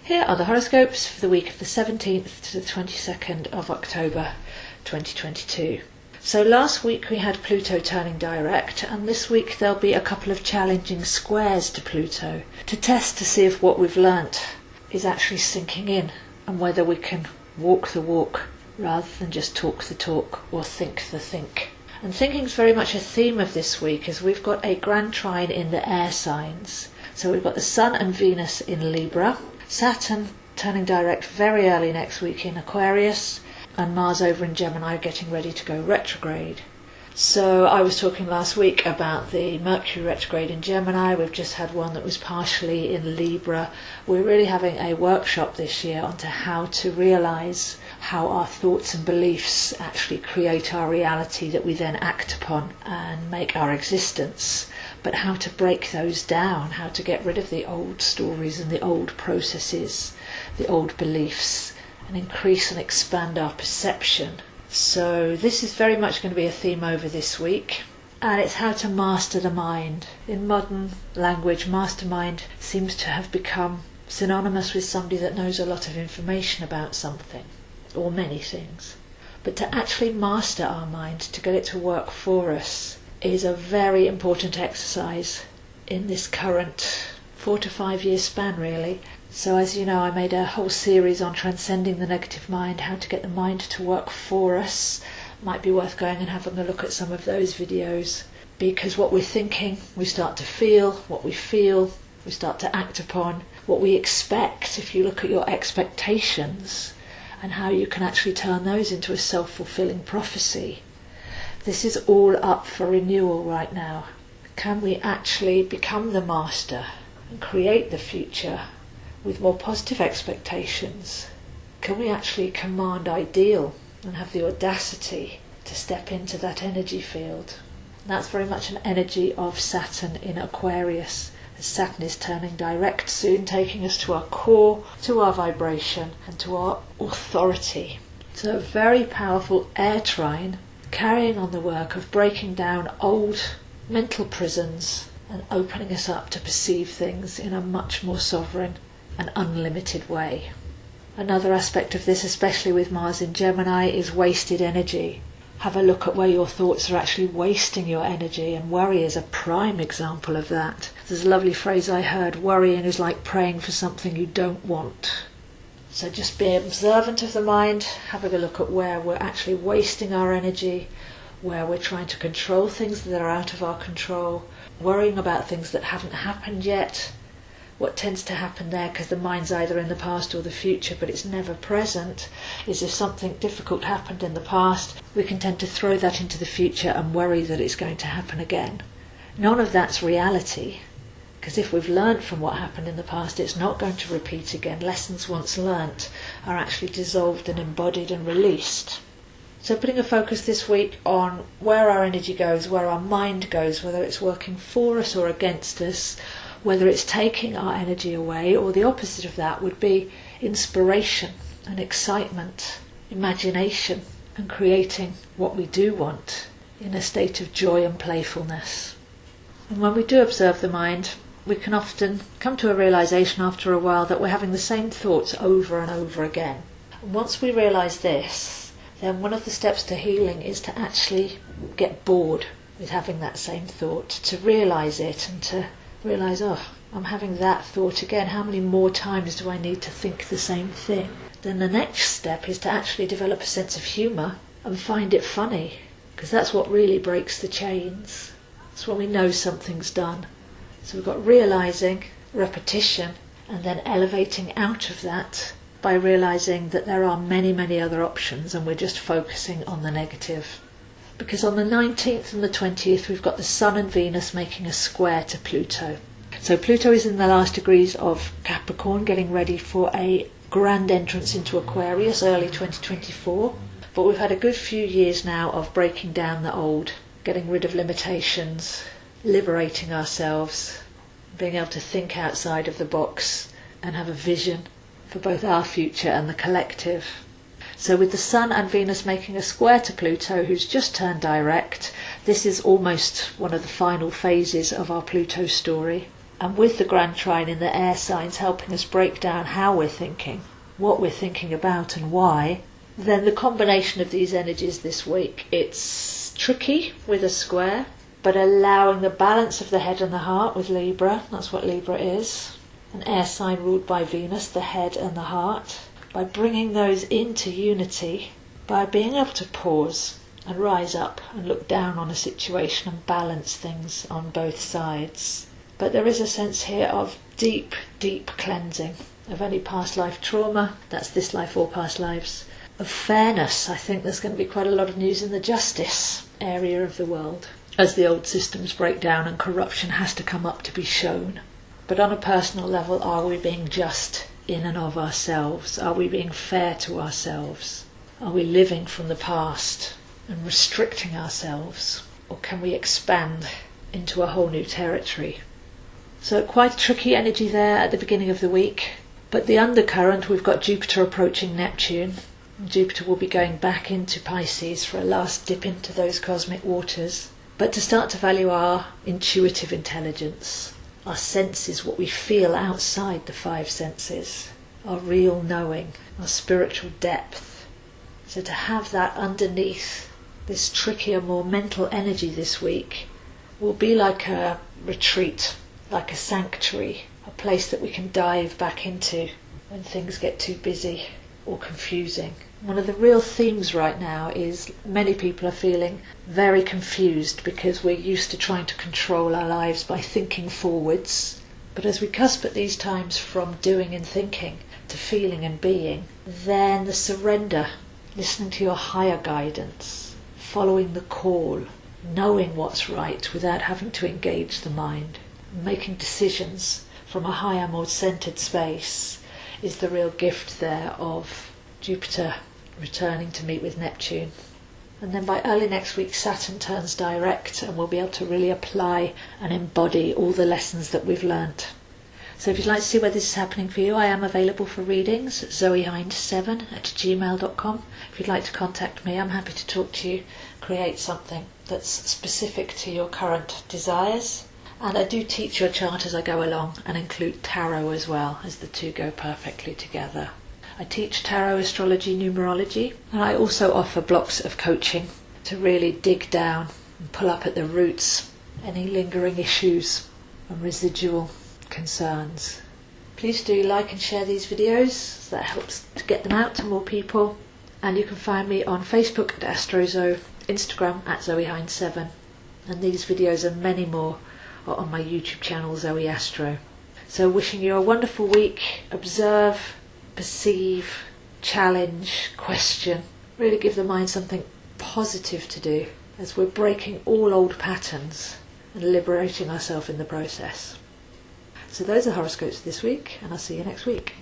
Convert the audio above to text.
Here are the horoscopes for the week of the 17th to the 22nd of October 2022. So last week we had Pluto turning direct, and this week there'll be a couple of challenging squares to Pluto to test to see if what we've learnt is actually sinking in and whether we can walk the walk rather than just talk the talk or think the think. And thinking's very much a theme of this week, as we've got a grand trine in the air signs. So we've got the Sun and Venus in Libra, Saturn turning direct very early next week in Aquarius, and Mars over in Gemini getting ready to go retrograde. So I was talking last week about the Mercury retrograde in Gemini. We've just had one that was partially in Libra. We're really having a workshop this year onto how to realise how our thoughts and beliefs actually create our reality that we then act upon and make our existence, but how to break those down, how to get rid of the old stories and the old processes, the old beliefs, and increase and expand our perception. So this is very much going to be a theme over this week, and it's how to master the mind. In modern language, mastermind seems to have become synonymous with somebody that knows a lot of information about something or many things. But to actually master our mind, to get it to work for us, is a very important exercise in this current 4 to 5 year span, really. So as you know, I made a whole series on transcending the negative mind, how to get the mind to work for us. Might be worth going and having a look at some of those videos, because what we're thinking, we start to feel. What we feel, we start to act upon. What we expect, if you look at your expectations and how you can actually turn those into a self-fulfilling prophecy. This is all up for renewal right now. Can we actually become the master and create the future with more positive expectations? Can we actually command ideal and have the audacity to step into that energy field? And that's very much an energy of Saturn in Aquarius, as Saturn is turning direct soon, taking us to our core, to our vibration, and to our authority. So a very powerful air trine, carrying on the work of breaking down old mental prisons and opening us up to perceive things in a much more sovereign and unlimited way. Another aspect of this, especially with Mars in Gemini, is wasted energy. Have a look at where your thoughts are actually wasting your energy, and worry is a prime example of that. There's a lovely phrase I heard: worrying is like praying for something you don't want. So just be observant of the mind, having a look at where we're actually wasting our energy, where we're trying to control things that are out of our control, worrying about things that haven't happened yet. What tends to happen there, because the mind's either in the past or the future, but it's never present, is if something difficult happened in the past, we can tend to throw that into the future and worry that it's going to happen again. None of that's reality, because if we've learnt from what happened in the past, it's not going to repeat again. Lessons once learnt are actually dissolved and embodied and released. So putting a focus this week on where our energy goes, where our mind goes, whether it's working for us or against us, whether it's taking our energy away, or the opposite of that would be inspiration and excitement, imagination, and creating what we do want in a state of joy and playfulness. And when we do observe the mind, we can often come to a realization after a while that we're having the same thoughts over and over again. And once we realize this, then one of the steps to healing is to actually get bored with having that same thought, to realize it and to realize, oh, I'm having that thought again. How many more times do I need to think the same thing? Then the next step is to actually develop a sense of humour and find it funny, because that's what really breaks the chains. That's when we know something's done. So we've got realising, repetition, and then elevating out of that by realising that there are many, many other options, and we're just focusing on the negative. Because on the 19th and the 20th we've got the Sun and Venus making a square to Pluto. So Pluto is in the last degrees of Capricorn, getting ready for a grand entrance into Aquarius early 2024. But we've had a good few years now of breaking down the old, getting rid of limitations, liberating ourselves, being able to think outside of the box and have a vision for both our future and the collective. So with the Sun and Venus making a square to Pluto, who's just turned direct, this is almost one of the final phases of our Pluto story. and with the Grand Trine in the air signs helping us break down how we're thinking, what we're thinking about and why, then the combination of these energies this week, it's tricky with a square, but allowing the balance of the head and the heart with Libra, that's what Libra is, an air sign ruled by Venus, the head and the heart, by bringing those into unity, by being able to pause and rise up and look down on a situation and balance things on both sides. But there is a sense here of deep, deep cleansing of any past life trauma, that's this life or past lives, of fairness. I think there's going to be quite a lot of news in the justice area of the world as the old systems break down and corruption has to come up to be shown. But on a personal level, are we being just in and of ourselves? Are we being fair to ourselves? Are we living from the past and restricting ourselves? Or can we expand into a whole new territory? So quite a tricky energy there at the beginning of the week. But the undercurrent, we've got Jupiter approaching Neptune. Jupiter will be going back into Pisces for a last dip into those cosmic waters. But to start to value our intuitive intelligence, our senses, what we feel outside the five senses, our real knowing, our spiritual depth. So to have that underneath this trickier, more mental energy this week will be like a retreat, like a sanctuary, a place that we can dive back into when things get too busy or confusing. One of the real themes right now is many people are feeling very confused because we're used to trying to control our lives by thinking forwards. But as we cusp at these times from doing and thinking to feeling and being, then the surrender, listening to your higher guidance, following the call, knowing what's right without having to engage the mind, making decisions from a higher, more centered space is the real gift there of Jupiter returning to meet with Neptune. And then by early next week, Saturn turns direct and we'll be able to really apply and embody all the lessons that we've learnt. So if you'd like to see where this is happening for you, I am available for readings at zoehind7@gmail.com. If you'd like to contact me, I'm happy to talk to you, create something that's specific to your current desires. And I do teach your chart as I go along and include tarot as well, as the two go perfectly together. I teach tarot, astrology, numerology, and I also offer blocks of coaching to really dig down and pull up at the roots any lingering issues and residual concerns. Please do like and share these videos, that helps to get them out to more people. And you can find me on Facebook at AstroZo, Instagram at zoehind7, and these videos and many more are on my YouTube channel Zoe Astro. So wishing you a wonderful week. Observe, perceive, challenge, question. Really give the mind something positive to do as we're breaking all old patterns and liberating ourselves in the process. So those are horoscopes this week, and I'll see you next week.